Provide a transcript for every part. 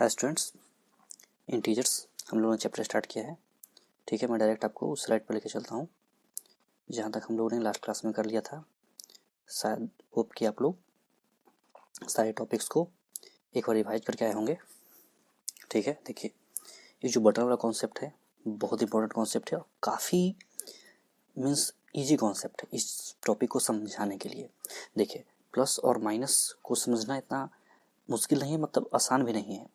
Hi students, integers हम लोगों ने चैप्टर स्टार्ट किया है। ठीक है, मैं डायरेक्ट आपको उस स्लाइड पर लेके चलता हूँ जहाँ तक हम लोगों ने लास्ट क्लास में कर लिया था। शायद होप कि आप लोग सारे टॉपिक्स को एक बार रिवाइज करके आए होंगे। ठीक है, देखिए ये जो बटन वाला कॉन्सेप्ट है बहुत इंपॉर्टेंट कॉन्सेप्ट है और काफ़ी मीन्स ईजी कॉन्सेप्ट है इस टॉपिक को समझाने के लिए। देखिए प्लस और माइनस को समझना इतना मुश्किल नहीं है, मतलब आसान भी नहीं है,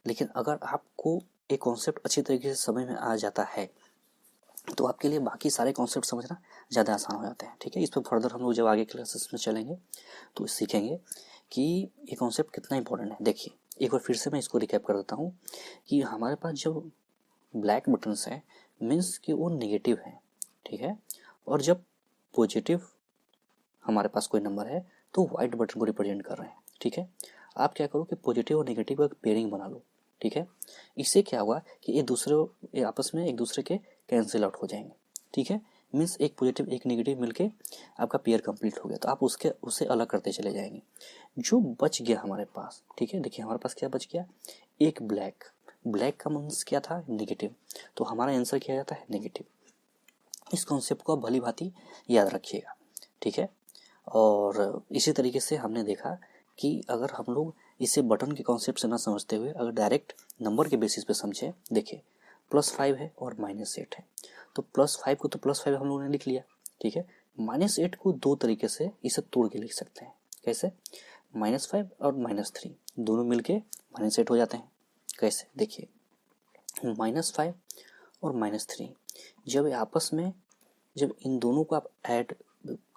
लेकिन अगर आपको एक कॉन्सेप्ट अच्छी तरीके से समझ में आ जाता है तो आपके लिए बाकी सारे कॉन्सेप्ट समझना ज़्यादा आसान हो जाते हैं। ठीक है, इस पर फर्दर हम लोग जब आगे क्लासेस में चलेंगे तो सीखेंगे कि ये कॉन्सेप्ट कितना इंपॉर्टेंट है। देखिए एक बार फिर से मैं इसको रिकैप कर देता हूँ कि हमारे पास जो ब्लैक बटन्स हैं मीन्स कि वो नेगेटिव हैं। ठीक है, और जब पॉजिटिव हमारे पास कोई नंबर है तो वाइट बटन को रिप्रेजेंट कर रहे हैं। ठीक है, आप क्या करो कि पॉजिटिव और नेगेटिव का पेयरिंग बना लो। ठीक है, इससे क्या हुआ कि ये आपस में एक दूसरे के कैंसिल आउट हो जाएंगे। ठीक है, मीन्स एक पॉजिटिव एक नेगेटिव मिलके आपका पेयर कंप्लीट हो गया, तो आप उससे अलग करते चले जाएंगे। जो बच गया हमारे पास, ठीक है, देखिए हमारे पास क्या बच गया, एक ब्लैक। ब्लैक का मीन्स क्या था, नेगेटिव, तो हमारा आंसर क्या जाता है, नेगेटिव। इस कॉन्सेप्ट को आप भली भांति याद रखिएगा। ठीक है, और इसी तरीके से हमने देखा कि अगर हम लोग इसे बटन के कॉन्सेप्ट से ना समझते हुए अगर डायरेक्ट नंबर के बेसिस पे समझें, देखिए +5 है और -8 है, तो +5 को तो +5 हम लोगों ने लिख लिया। ठीक है, -8 को दो तरीके से इसे तोड़ के लिख सकते हैं। कैसे, -5 और -3 दोनों मिलके -8 हो जाते हैं। कैसे, देखिए -5 और -3 जब आपस में जब इन दोनों को आप ऐड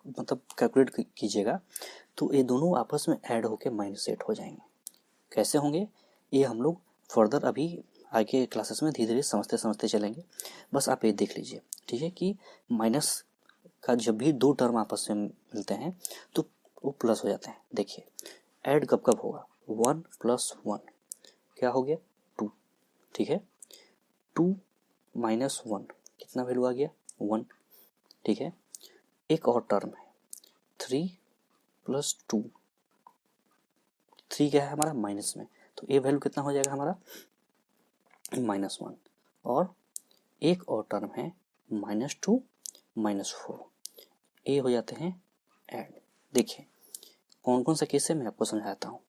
मतलब कैलकुलेट कीजिएगा तो ये दोनों आपस में ऐड होके -8 हो जाएंगे। कैसे होंगे ये हम लोग फर्दर अभी आगे क्लासेस में धीरे धीरे समझते समझते चलेंगे, बस आप ये देख लीजिए। ठीक है, कि माइनस का जब भी दो टर्म आपस में मिलते हैं तो वो प्लस हो जाते हैं। देखिए ऐड कब कब होगा, 1 + 1 क्या हो गया, 2। ठीक है, 2 - 1 कितना वैल्यू आ गया, 1। ठीक है, एक और टर्म है 3 + 2, 3 क्या है हमारा माइनस में, तो ये वैल्यू कितना हो जाएगा हमारा, -1। और एक और टर्म है -2 - 4, ये हो जाते हैं ऐड। देखिए कौन कौन सा केस है मैं आपको समझाता हूँ।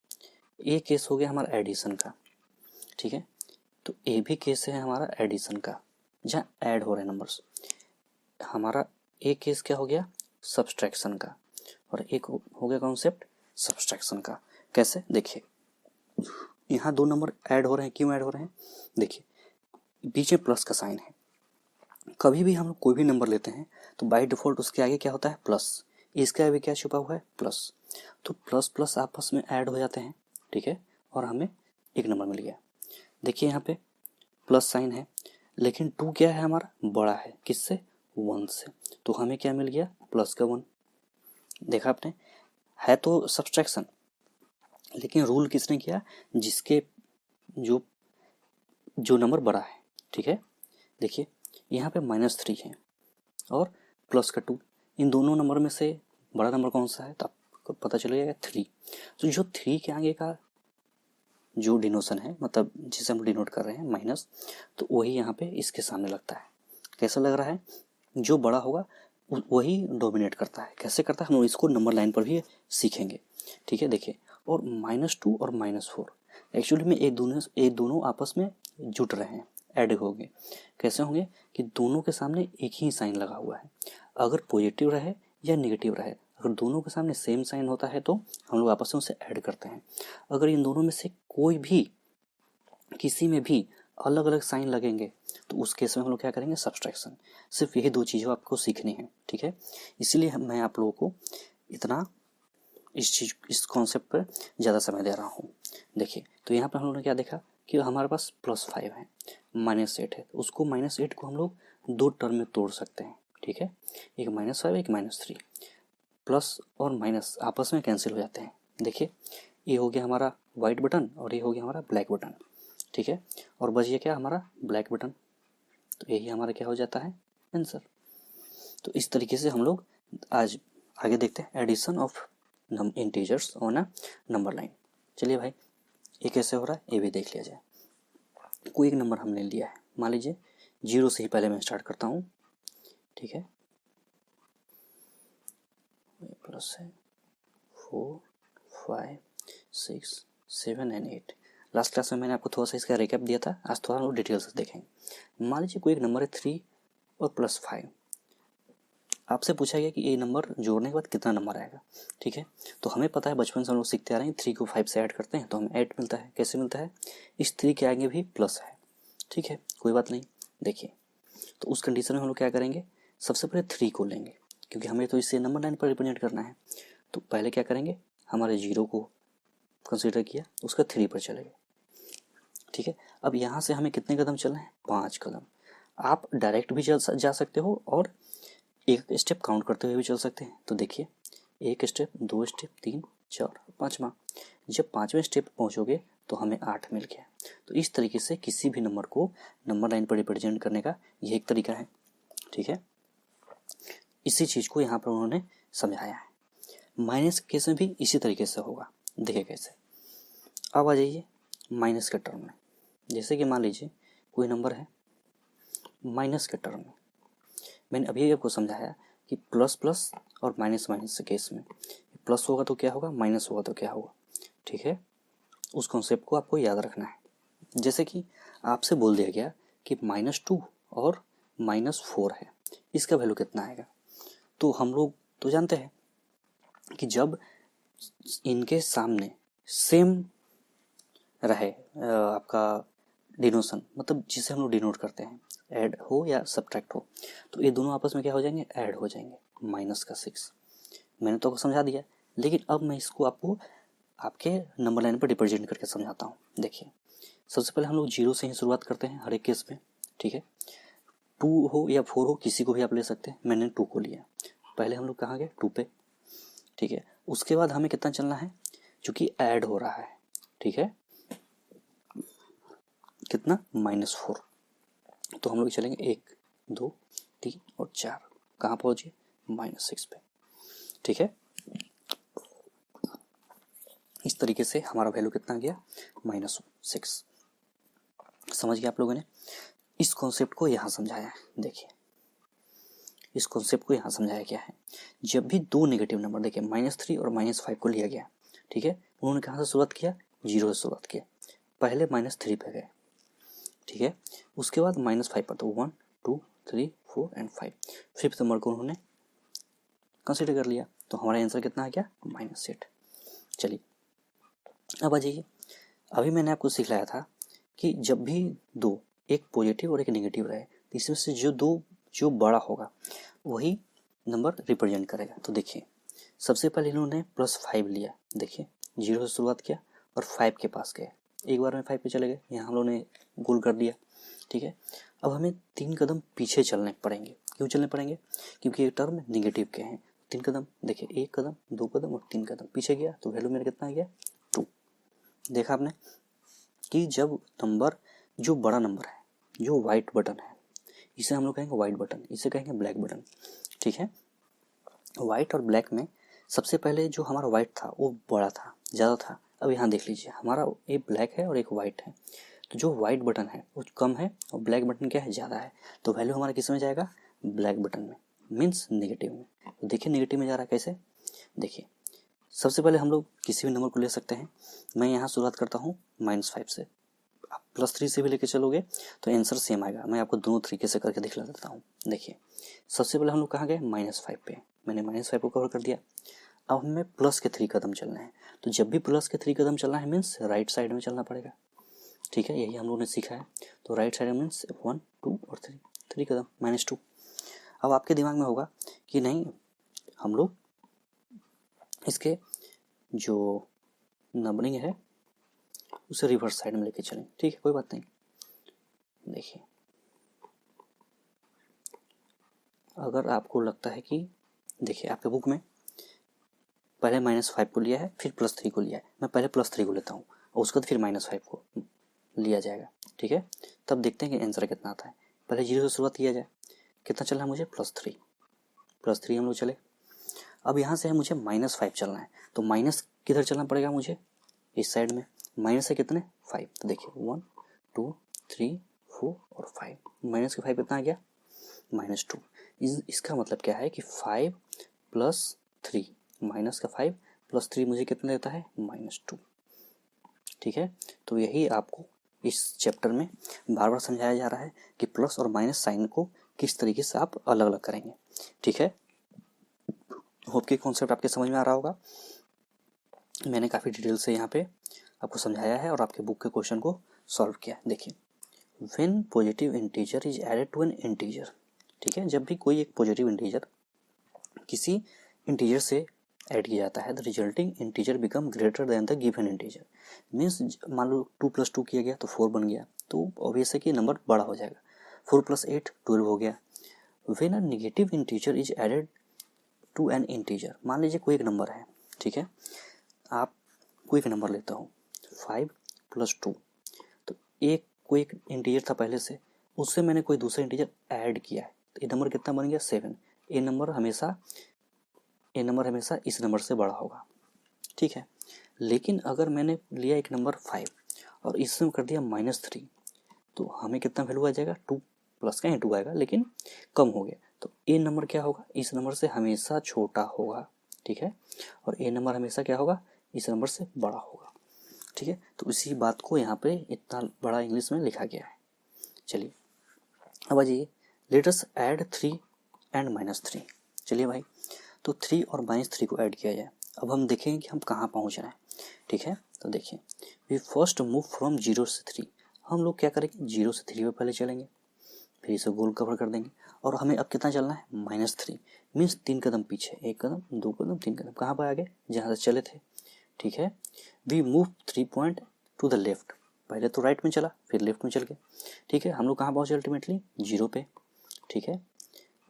ये केस हो गया हमारा एडिशन का। ठीक है, तो ये भी केस है हमारा एडिशन का जहाँ ऐड हो रहे हैं नंबर्स। हमारा एक केस क्या हो गया, सब्सट्रैक्शन का, और एक हो गया कॉन्सेप्ट सब्सट्रैक्शन का। कैसे, देखिए यहाँ दो नंबर ऐड हो रहे हैं, क्यों ऐड हो रहे हैं, देखिए बीच में प्लस का साइन है। कभी भी हम लोग कोई भी नंबर लेते हैं तो बाय डिफॉल्ट उसके आगे क्या होता है, प्लस। इसके आगे क्या छुपा हुआ है, प्लस, तो प्लस प्लस आपस में ऐड हो जाते हैं। ठीक है, और हमें एक नंबर मिल गया। देखिए यहाँ पे प्लस साइन है लेकिन 2 क्या है हमारा, बड़ा है किससे, 1 से, तो हमें क्या मिल गया, प्लस का 1। देखा आपने, है तो सब्सट्रैक्शन लेकिन रूल किसने किया, जिसके जो जो नंबर बड़ा है। ठीक है, देखिए यहाँ पे -3 है और प्लस का 2, इन दोनों नंबर में से बड़ा नंबर कौन सा है, तो आपको पता चलेगा 3। तो जो 3 के आगे का जो डिनोशन है, मतलब जिसे हम डिनोट कर रहे हैं माइनस, तो वही यहाँ पे इसके सामने लगता है। कैसा लग रहा है, जो बड़ा होगा वही डोमिनेट करता है। कैसे करता है, हम इसको नंबर लाइन पर भी सीखेंगे। ठीक है, देखिए और -2 और -4 एक्चुअली में एक दोनों आपस में जुट रहे हैं, ऐड होंगे। कैसे होंगे कि दोनों के सामने एक ही साइन लगा हुआ है। अगर पॉजिटिव रहे या नेगेटिव रहे, अगर दोनों के सामने सेम साइन होता है तो हम लोग आपस में उसे ऐड करते हैं। अगर इन दोनों में से कोई भी किसी में भी अलग अलग साइन लगेंगे तो उस केस में हम लोग क्या करेंगे, सब्सट्रैक्शन। सिर्फ यही दो चीज़ें आपको सीखनी है। ठीक है, इसलिए मैं आप लोगों को इतना इस कॉन्सेप्ट पर ज़्यादा समय दे रहा हूँ। देखिए तो यहाँ पर हम लोगों ने क्या देखा कि हमारे पास +5 है, -8 है, तो उसको -8 को हम लोग दो टर्म में तोड़ सकते हैं। ठीक है, एक -5 एक -3, प्लस और माइनस आपस में कैंसिल हो जाते हैं। देखिए ये हो गया हमारा वाइट बटन और ये हो गया हमारा ब्लैक बटन। ठीक है, और बच गया क्या हमारा, ब्लैक बटन, तो यही हमारा क्या हो जाता है, आंसर। तो इस तरीके से हम लोग आज आगे देखते हैं addition of integers on a number line. चलिए भाई ये कैसे हो रहा है ये भी देख लिया जाए। कोई एक नंबर हमने लिया है, मान लीजिए 0 से ही पहले मैं स्टार्ट करता हूँ, ठीक है, प्लस है 4 5 6 7 एंड 8। लास्ट क्लास में मैंने आपको थोड़ा सा इसका रिकैप दिया था, आज थोड़ा हम डिटेल से देखेंगे। मान लीजिए कोई एक नंबर है 3 और प्लस 5, आपसे पूछा गया कि ये नंबर जोड़ने के बाद कितना नंबर आएगा, ठीक है। तो हमें पता है, बचपन से हम लोग सीखते आ रहे हैं, 3 को 5 से ऐड करते हैं तो हमें 8 मिलता है। कैसे मिलता है, इस 3 के आगे भी प्लस है, ठीक है, कोई बात नहीं। देखिए, तो उस कंडीशन में हम लोग क्या करेंगे, सबसे पहले 3 को लेंगे, क्योंकि हमें तो इससे नंबर लाइन पर रिप्रेजेंट करना है। तो पहले क्या करेंगे, हमारे 0 को कंसीडर किया, उसका 3 पर चले गए, ठीक है। अब यहाँ से हमें कितने कदम चलना है, 5 कदम। आप डायरेक्ट भी जा सकते हो और एक स्टेप काउंट करते हुए भी चल सकते हैं। तो देखिए, 1 स्टेप, 2 स्टेप, 3 4 5वां। जब 5वें स्टेप पहुँचोगे तो हमें 8 मिल गया। तो इस तरीके से किसी भी नंबर को नंबर लाइन पर रिप्रेजेंट करने का यह एक तरीका है, ठीक है। इसी चीज़ को यहाँ पर उन्होंने समझाया है। माइनस के केस में भी इसी तरीके से होगा, देखिए कैसे। अब आ जाइए माइनस के टर्म में। जैसे कि मान लीजिए कोई नंबर है माइनस के टर्म में, मैंने अभी आपको समझाया कि प्लस प्लस और माइनस माइनस के केस में प्लस होगा तो क्या होगा, माइनस होगा तो क्या होगा, ठीक है। उस कॉन्सेप्ट को आपको याद रखना है। जैसे कि आपसे बोल दिया गया कि -2 और -4 है, इसका वैल्यू कितना आएगा। तो हम लोग तो जानते हैं कि जब इनके सामने सेम रहे आपका डिनोशन, मतलब जिसे हम लोग डिनोट करते हैं, ऐड हो या सब्ट्रैक्ट हो, तो ये दोनों आपस में क्या हो जाएंगे, ऐड हो जाएंगे। -6 मैंने तो समझा दिया, लेकिन अब मैं इसको आपको आपके नंबर लाइन पर रिप्रेजेंट करके समझाता हूँ। देखिए, सबसे पहले हम लोग 0 से ही शुरुआत करते हैं हर एक केस में, ठीक है। 2 हो या 4 हो, किसी को भी आप ले सकते हैं। मैंने 2 को लिया, पहले हम लोग कहाँ गए, 2 पे, ठीक है। उसके बाद हमें कितना चलना है, चूँकि ऐड हो रहा है, ठीक है, कितना, -4। तो हम लोग चलेंगे 1 2 3 और 4, कहाँ पहुँचे, -6 पे, ठीक है। इस तरीके से हमारा वैल्यू कितना गया, -6। समझ गया आप लोगों ने। इस कॉन्सेप्ट को यहाँ समझाया है। देखिए, इस कॉन्सेप्ट को यहाँ समझाया गया है, जब भी दो नेगेटिव नंबर, देखिए -3 और -5 को लिया गया, ठीक है, उन्होंने कहाँ से शुरुआत किया, 0 से शुरुआत किया, पहले -3 पे गए, ठीक है, उसके बाद -5 पर, तो 1 2 3 4 एंड 5, 5th नंबर को उन्होंने कंसिडर कर लिया, तो हमारा आंसर कितना आ गया, -8। चलिए अब आ जाइए, अभी मैंने आपको सिखलाया था कि जब भी दो, एक पॉजिटिव और एक नेगेटिव रहे, तो इसमें से जो बड़ा होगा वही नंबर रिप्रेजेंट करेगा। तो देखिए, सबसे पहले इन्होंने +5 लिया, देखिए 0 से शुरुआत किया और 5 के पास गए, एक बार में 5 पे चले गए, यहाँ हम लोगों ने गोल कर दिया, ठीक है। अब हमें 3 कदम पीछे चलने पड़ेंगे। क्यों चलने पड़ेंगे, क्योंकि ये टर्म निगेटिव के हैं। 3 कदम, देखिए 1 कदम, 2 कदम और 3 कदम पीछे गया, तो वैल्यू मेरा कितना आ गया, 2। देखा आपने कि जब नंबर, जो बड़ा नंबर है, जो वाइट बटन है, इसे हम लोग कहेंगे वाइट बटन, इसे कहेंगे ब्लैक बटन, ठीक है। वाइट और ब्लैक में सबसे पहले जो हमारा वाइट था वो बड़ा था, ज़्यादा था। अब यहाँ देख लीजिए, हमारा एक ब्लैक है और एक वाइट है, तो जो वाइट बटन है वो कम है और ब्लैक बटन क्या है, ज़्यादा है, तो वैल्यू हमारा किस में जाएगा, ब्लैक बटन में, मीन्स नेगेटिव में। तो देखिए नेगेटिव में जा रहा है कैसे, देखिए सबसे पहले हम लोग किसी भी नंबर को ले सकते हैं। मैं यहाँ शुरुआत करता हूँ -5 से, आप +3 से भी लेके चलोगे तो आंसर सेम आएगा। मैं आपको दोनों तरीके से करके दिखला देता हूँ। देखिए, सबसे पहले हम लोग कहाँ गए, -5 पे, मैंने -5 को कवर कर दिया। अब हमें प्लस के 3 कदम चलना है, तो जब भी प्लस के 3 कदम चलना है मीन्स राइट साइड में चलना पड़ेगा, ठीक है, यही हम लोगों ने सीखा है। तो राइट साइड मीन्स 1 2 और 3 कदम, -2। अब आपके दिमाग में होगा कि नहीं, हम लोग इसके जो नंबरिंग है उसे रिवर्स साइड में लेके चलें, ठीक है, कोई बात नहीं। देखिए, अगर आपको लगता है कि, देखिए आपके बुक में पहले -5 को लिया है, फिर +3 को लिया है, मैं पहले +3 को लेता हूँ और उसके बाद फिर -5 को लिया जाएगा, ठीक है। तब देखते हैं कि आंसर कितना आता है। पहले 0 से शुरुआत किया जाए, कितना चलना है मुझे, +3 हम लोग चले। अब यहाँ से है मुझे -5 चलना है, तो माइनस किधर चलना पड़ेगा मुझे, इस साइड में, माइनस है कितने, 5, तो देखिए 1 2 3, 4 और 5। माइनस के 5 कितना आ गया? -2। इसका मतलब क्या है कि 5 + 3 माइनस का 5 + 3 मुझे कितना देता है? -2। ठीक है, तो यही आपको इस चैप्टर में बार बार समझाया जा रहा है कि प्लस और माइनस साइन को किस तरीके से आप अलग अलग करेंगे। ठीक है, होप कि कॉन्सेप्ट आपके समझ में आ रहा होगा। मैंने काफ़ी डिटेल से यहाँ पे आपको समझाया है और आपके बुक के क्वेश्चन को सॉल्व किया। देखिए, when positive integer is added to an integer, ठीक है, जब भी कोई एक पॉजिटिव इंटीजर किसी इंटीजर से ऐड किया जाता है, the resulting integer become greater than the given integer. Means मान लो 2 + 2 किया गया तो 4 बन गया, तो ऑब्वियस है कि नंबर बड़ा हो जाएगा। 4 + 8 12 हो गया। When a negative integer is added to an integer, मान लीजिए कोई एक नंबर है, ठीक है, आप कोई एक नंबर लेता हूँ 5 + 2, तो कोई एक इंटीजर था पहले से, उससे मैंने कोई दूसरा इंटीजर ऐड किया है, तो ये नंबर कितना बन गया? 7। ये नंबर हमेशा इस नंबर से बड़ा होगा। ठीक है, लेकिन अगर मैंने लिया एक नंबर 5 और इसमें कर दिया -3, तो हमें कितना वैल्यू आ जाएगा? 2 प्लस का 2 आएगा, लेकिन कम हो गया, तो ए नंबर क्या होगा? इस नंबर से हमेशा छोटा होगा। ठीक है, और ए नंबर हमेशा क्या होगा? इस नंबर से बड़ा होगा। ठीक है, तो इसी बात को यहाँ पे इतना बड़ा इंग्लिश में लिखा गया है। चलिए अब आ जाइए, लेट अस ऐड 3 एंड -3। चलिए भाई, तो 3 और -3 को ऐड किया जाए। अब हम देखेंगे कि हम कहाँ पहुँच रहे हैं। ठीक है, तो देखिए, वी फर्स्ट मूव फ्रॉम 0 से 3। हम लोग क्या करेंगे? 0 से 3 पे पहले चलेंगे, फिर इसे गोल कवर कर देंगे, और हमें अब कितना चलना है? -3। मीन्स 3 कदम पीछे, 1 कदम, 2 कदम, 3 कदम। कहाँ पर आ गए? जहाँ से चले थे। ठीक है, we move 3 point to the left. पहले तो राइट में चला, फिर लेफ्ट में चल गए। ठीक है, हम लोग कहाँ पहुँचे अल्टीमेटली? 0 पे। ठीक है,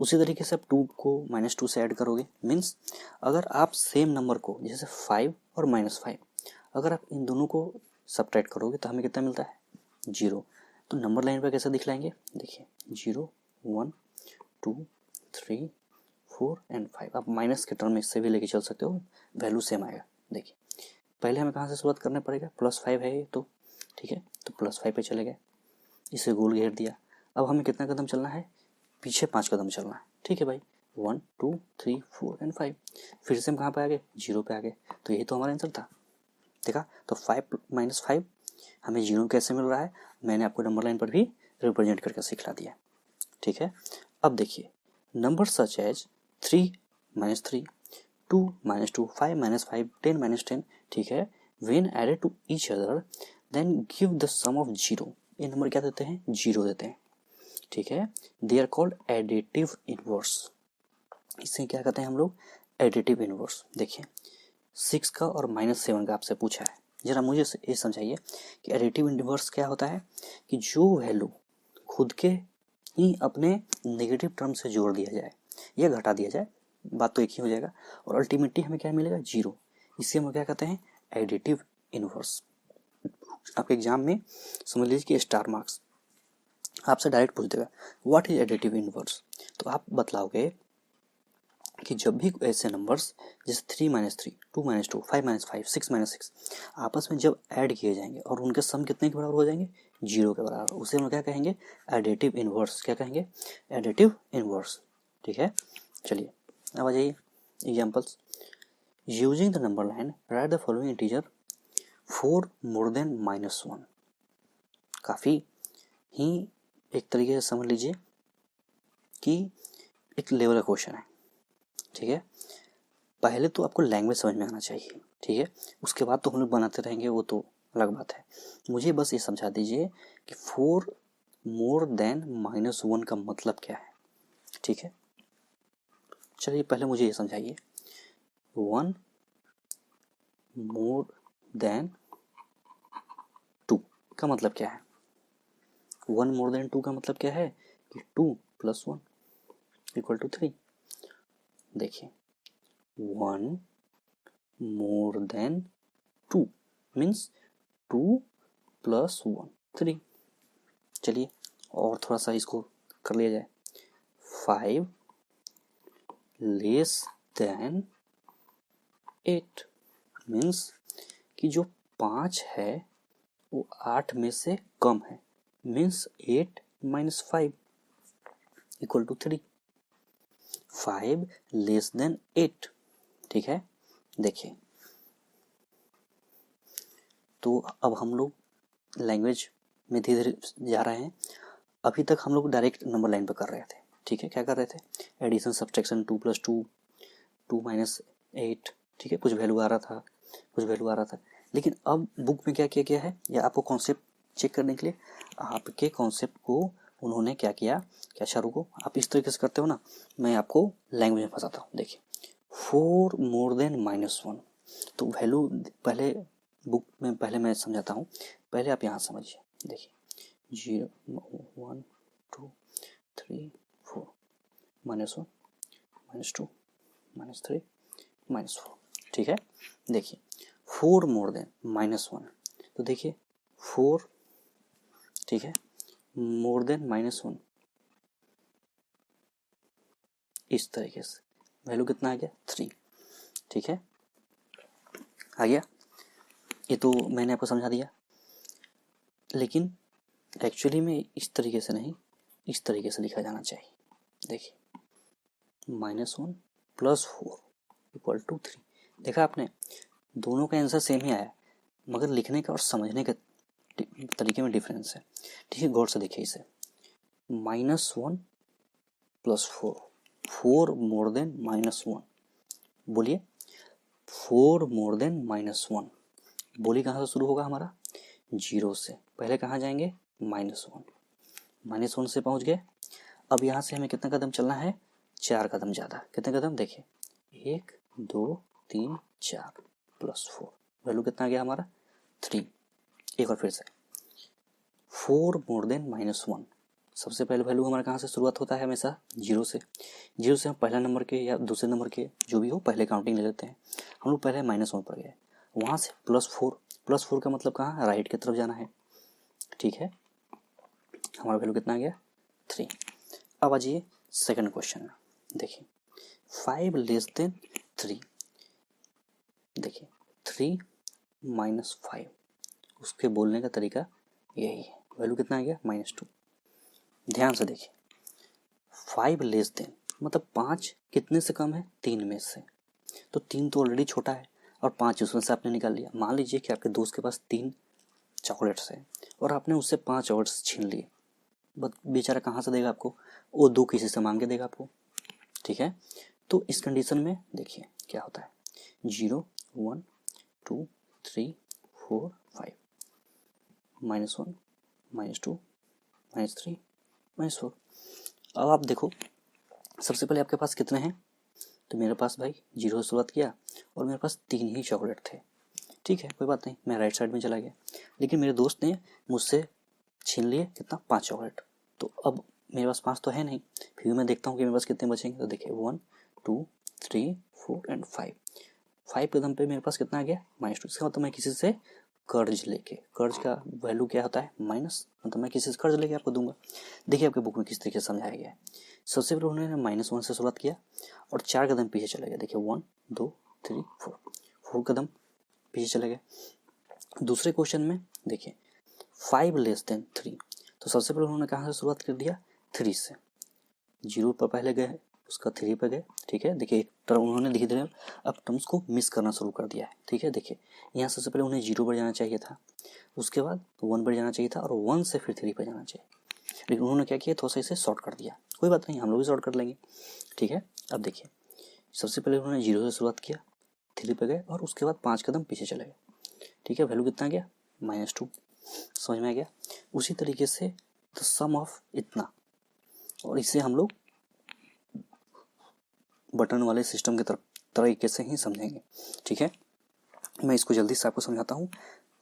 उसी तरीके से आप 2 को -2 से ऐड करोगे। मीन्स अगर आप सेम नंबर को, जैसे 5 और -5, अगर आप इन दोनों को सब्ट्रैक्ट करोगे तो हमें कितना मिलता है? 0। तो नंबर लाइन पर कैसे दिखलाएंगे? देखिए, 0, 1, 2, 3, 4 एंड 5। आप माइनस के टर्म में इससे भी लेके चल सकते हो, वैल्यू सेम आएगा। देखिए, पहले हमें कहाँ से शुरुआत करना पड़ेगा? +5 है ये तो, ठीक है, तो +5 पे चले गए, इसे गोल घेर दिया। अब हमें कितना कदम चलना है? पीछे 5 कदम चलना है। ठीक है भाई, 1, 2, 3, 4 एंड 5। फिर से हम कहाँ पे आ गए? 0 पे आ गए। तो यही तो हमारा आंसर था। देखा, तो 5 - 5 हमें 0 कैसे मिल रहा है? मैंने आपको नंबर लाइन पर भी रिप्रेजेंट करके सिखला दिया। ठीक है, अब देखिए, नंबर सच एज 3 - 3, 2 - 2, 5 - 5, 10 - 10। ठीक है, when added to each other then give the sum of 0। ये नंबर क्या देते हैं? 0 देते हैं। ठीक है, they are called additive inverse. इसे क्या कहते हैं हम लोग? Additive inverse. देखिए, 6 का और -7 का आपसे पूछा है, जरा मुझे ये समझाइए कि एडिटिव इनवर्स क्या होता है? कि जो वैल्यू खुद के ही अपने नेगेटिव टर्म से जोड़ दिया जाए या घटा दिया जाए, बात तो एक ही हो जाएगा, और अल्टीमेटली हमें क्या मिलेगा? 0। इसे हम क्या कहते हैं? Additive inverse. आपके एग्जाम में समझ लीजिए कि स्टार मार्क्स आपसे डायरेक्ट पूछ देगा व्हाट इज एडिटिव इनवर्स, तो आप बतलाओगे कि जब भी ऐसे नंबर्स जैसे 3 - 3, 2 - 2, 5 - 5, 6 - 6 आपस में जब ऐड किए जाएंगे और उनके सम कितने के बराबर हो जाएंगे? 0 के बराबर, उसे हम क्या कहेंगे? Additive inverse. क्या कहेंगे? Additive inverse. ठीक है, चलिए अब आ जाइए examples. Using the number line right the following integer 4 more than -1। काफ़ी ही एक तरीके से समझ लीजिए कि एक लेवल का क्वेश्चन है। ठीक है, पहले तो आपको लैंग्वेज समझ में आना चाहिए। ठीक है, उसके बाद तो हम लोग बनाते रहेंगे, वो तो अलग बात है। मुझे बस ये समझा दीजिए कि 4 मोर देन -1 का मतलब क्या है। ठीक है, चलिए पहले मुझे ये समझाइए, 1 मोर देन 2 का मतलब क्या है? 1 मोर देन 2 का मतलब क्या है? कि 2 + 1 = 3। देखिए, 1 मोर देन 2 मीन्स 2 + 1 3। चलिए और थोड़ा सा इसको कर लिया जाए, 5 लेस देन 8 मीन्स कि जो 5 है वो 8 में से कम है। Means 8 minus 5 equal to 3, 5 less than 8, ठीक है। देखिए तो अब हम लोग लैंग्वेज में धीरे धीरे जा रहे हैं। अभी तक हम लोग डायरेक्ट नंबर लाइन पर कर रहे थे, ठीक है। क्या कर रहे थे, एडिशन सब्ट्रैक्शन, 2 + 2, 2 - 8, ठीक है। कुछ वैल्यू आ रहा था, कुछ वैल्यू आ रहा था। लेकिन अब बुक में क्या किया गया है, या आपको कॉन्सेप्ट चेक करने के लिए आपके कॉन्सेप्ट को उन्होंने क्या किया, क्या शुरू को आप इस तरीके से करते हो ना, मैं आपको लैंग्वेज में फंसाता हूँ। देखिए 4 मोर देन -1, तो वैल्यू पहले बुक में पहले मैं समझाता हूँ, पहले आप यहाँ समझिए। देखिए 0 1 2 3 4 -1 -2 -3 -4, ठीक है। देखिए 4 मोर देन -1, तो देखिए 4, ठीक है, मोर देन -1, इस तरीके से वैल्यू कितना आ गया 3, ठीक है। आ गया, ये तो मैंने आपको समझा दिया। लेकिन एक्चुअली में इस तरीके से नहीं, इस तरीके से लिखा जाना चाहिए। देखिए -1 + 4 इक्वल टू 3, देखा आपने, दोनों का आंसर सेम ही आया, मगर लिखने का और समझने के तरीके में डिफरेंस है, ठीक है। गौर से देखिए इसे, -1 + 4, 4 मोर देन -1, बोलिए 4 मोर देन -1, बोलिए कहाँ से शुरू होगा हमारा, 0 से। पहले कहाँ जाएंगे, -1, -1 से पहुँच गए। अब यहाँ से हमें कितना कदम चलना है, 4 कदम ज़्यादा। कितने कदम, देखिए 1 2 3 4 + 4, वैल्यू कितना आ गया हमारा 3। एक और फिर से 4 मोर देन -1, सबसे पहले वैल्यू हमारा कहाँ से शुरुआत होता है, हमेशा 0 से। 0 से हम पहला नंबर के या दूसरे नंबर के जो भी हो पहले काउंटिंग ले लेते हैं। हम लोग पहले -1 पर गए, वहाँ से +4, +4 का मतलब कहाँ, राइट की तरफ जाना है, ठीक है। हमारा वैल्यू कितना आ गया 3। अब आ जाइए सेकेंड क्वेश्चन में। देखिए 5 लेस देन 3, देखिए 3 - 5, उसके बोलने का तरीका यही है। वैल्यू कितना आ गया -2। ध्यान से देखिए 5 लेस देन मतलब 5 कितने से कम है, 3 में से। तो 3 तो ऑलरेडी छोटा है और 5 उसमें से आपने निकाल लिया। मान लीजिए कि आपके दोस्त के पास 3 चॉकलेट्स है और आपने उससे 5 चॉकलेट्स छीन लिए, बेचारा कहाँ से देगा आपको, वो 2 किसी से मांग के देगा आपको, ठीक है। तो इस कंडीशन में देखिए क्या होता है, 0 1 2 3 4 5, -1 -2 -3 -4। अब आप देखो सबसे पहले आपके पास कितने हैं, तो मेरे पास भाई 0 से शुरुआत किया और मेरे पास 3 ही चॉकलेट थे, ठीक है, कोई बात नहीं, मैं राइट साइड में चला गया। लेकिन मेरे दोस्त ने मुझसे छीन लिए कितना, 5 चॉकलेट। तो अब मेरे पास 5 तो है नहीं, फिर मैं देखता हूँ कि मेरे पास कितने बचेंगे। तो देखिए 1 2 3 4 एंड 5, 5 कदम पे मेरे पास कितना आ गया -2। इसका मतलब मैं किसी से कर्ज लेके, कर्ज का वैल्यू क्या होता है माइनस, मतलब मैं किसी से कर्ज लेके आपको दूंगा। देखिए आपके बुक में किस तरीके से समझाया गया है। सबसे पहले उन्होंने -1 से शुरुआत किया और 4 कदम पीछे चले गए। देखिए 1 2 3 4 कदम पीछे चले गए। दूसरे क्वेश्चन में देखिए 5 लेस देन 3, तो सबसे पहले उन्होंने कहाँ से शुरुआत कर दिया, 3 से। 0 पर पहले गए, उसका 3 पर गए, ठीक है। देखिए एक टर्म उन्होंने धीरे धीरे अब टर्म्स को मिस करना शुरू कर दिया है, ठीक है। देखिए यहाँ सबसे पहले उन्हें 0 पर जाना चाहिए था, उसके बाद 1 पर जाना चाहिए था और 1 से फिर 3 पर जाना चाहिए, लेकिन उन्होंने क्या किया, थोड़ा सा इसे शॉर्ट कर दिया। कोई बात नहीं, हम लोग भी शॉर्ट कर लेंगे, ठीक है। अब देखिए सबसे पहले उन्होंने 0 से शुरुआत किया, 3 पर गए और उसके बाद 5 कदम पीछे चले गए, ठीक है। वैल्यू कितना गया -2, समझ में आ गया। उसी तरीके से द सम ऑफ इतना, और इसे हम लोग बटन वाले सिस्टम के तरीके से ही समझेंगे, ठीक है। मैं इसको जल्दी से आपको समझाता हूँ।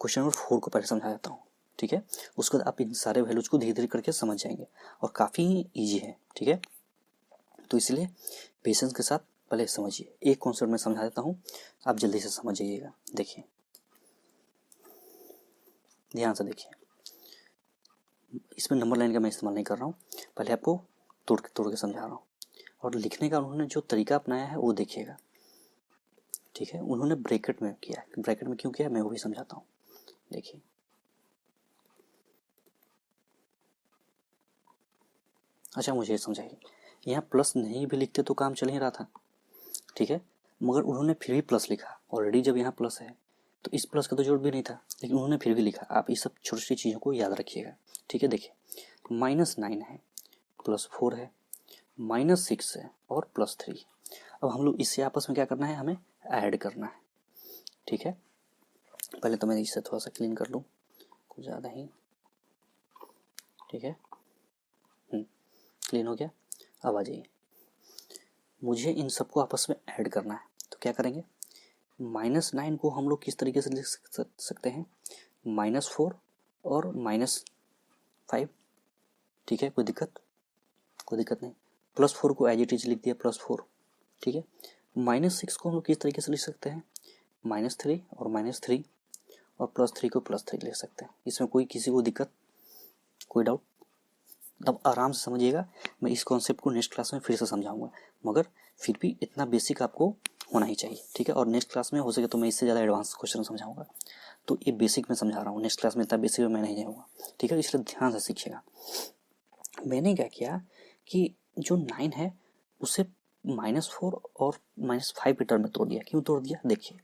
क्वेश्चन नंबर 4 को पहले समझा देता हूँ, ठीक है। उसके बाद आप इन सारे वैल्यूज को धीरे धीरे करके समझ जाएंगे और काफ़ी ईजी है, ठीक है। तो इसलिए पेशेंस के साथ पहले समझिए। एक कॉन्सेप्ट में समझा देता हूँ, आप जल्दी से समझ जाइएगा। देखिए ध्यान से देखिए, इसमें नंबर लाइन का मैं इस्तेमाल नहीं कर रहा हूँ, पहले आपको तोड़ के समझा रहा हूँ। और लिखने का उन्होंने जो तरीका अपनाया है वो देखिएगा, ठीक है। उन्होंने ब्रैकेट में किया है, ब्रैकेट में क्यों किया मैं वो भी समझाता हूँ। देखिए अच्छा मुझे ये समझाइए, यहाँ प्लस नहीं भी लिखते तो काम चल ही रहा था, ठीक है, मगर उन्होंने फिर भी प्लस लिखा। ऑलरेडी जब यहाँ प्लस है तो इस प्लस का तो जरूरत भी नहीं था, लेकिन उन्होंने फिर भी लिखा। आप इस सब छोटी छोटी चीज़ों को याद रखिएगा, ठीक है। देखिए -9 है, +4 है, -6 है और +3। अब हम लोग इससे आपस में क्या करना है, हमें ऐड करना है, ठीक है। पहले तो मैं इसे थोड़ा सा क्लीन कर लूँ, कुछ ज़्यादा ही, ठीक है। क्लीन हो गया। अब आ जाइए, मुझे इन सबको आपस में ऐड करना है, तो क्या करेंगे, -9 को हम लोग किस तरीके से लिख सकते हैं, -4 और -5, ठीक है। कोई दिक्कत नहीं। +4 को एज इट इज लिख दिया, +4, ठीक है। -6 को हम लोग किस तरीके से लिख सकते हैं, -3 और -3, और +3 को +3 लिख सकते हैं। इसमें कोई किसी को दिक्कत, कोई डाउट? तब आराम से समझिएगा, मैं इस कॉन्सेप्ट को नेक्स्ट क्लास में फिर से समझाऊंगा, मगर फिर भी इतना बेसिक आपको होना ही चाहिए, ठीक है। और नेक्स्ट क्लास में हो सके तो मैं इससे ज़्यादा एडवांस क्वेश्चन समझाऊंगा, तो ये बेसिक मैं समझा रहा हूँ। नेक्स्ट क्लास में इतना बेसिक में मैं नहीं जाऊँगा, ठीक है, इसलिए ध्यान से सीखिएगा। मैंने क्या किया कि जो 9 है उसे -4 और -5 के टर्म में तोड़ दिया। क्यों तोड़ दिया, देखिए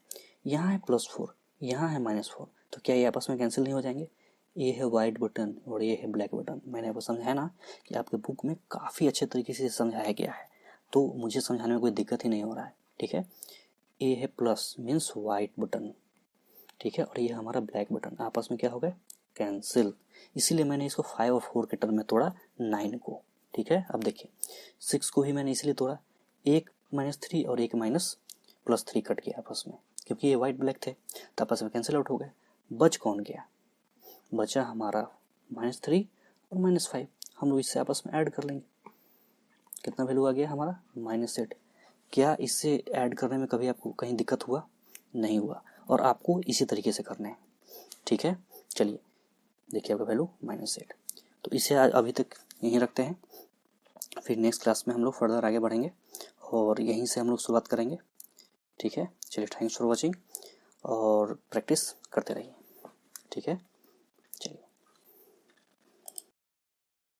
यहाँ है +4, यहाँ है -4, तो क्या ये आपस में कैंसिल नहीं हो जाएंगे। ये है वाइट बटन और ये है ब्लैक बटन। मैंने आपको समझाया ना कि आपके बुक में काफ़ी अच्छे तरीके से समझाया गया है, तो मुझे समझाने में कोई दिक्कत ही नहीं हो रहा है, ठीक है। ए है प्लस मीन्स वाइट बटन, ठीक है, और ये हमारा ब्लैक बटन, आपस में क्या हो गए, कैंसिल। इसीलिए मैंने इसको 5 और 4 के टर्म में तोड़ा 9 को, ठीक है। अब देखिए 6 को भी मैंने इसलिए तोड़ा, एक -3 और एक +3 कट गया आपस में, क्योंकि ये वाइट ब्लैक थे तो आपस में कैंसिल आउट हो गए। बच कौन गया, बचा हमारा -3 और -5। हम लोग इससे आपस में ऐड कर लेंगे, कितना वैल्यू आ गया हमारा, -8। क्या इससे ऐड करने में कभी आपको कहीं दिक्कत हुआ, नहीं हुआ, और आपको इसी तरीके से करना है, ठीक है। चलिए देखिए आपका वैल्यू -8, तो इसे अभी तक यहीं रखते हैं, फिर नेक्स्ट क्लास में हम लोग फर्दर आगे बढ़ेंगे और यहीं से हम लोग शुरुआत करेंगे, ठीक है। चलिए थैंक्स फॉर वॉचिंग, और प्रैक्टिस करते रहिए, ठीक है।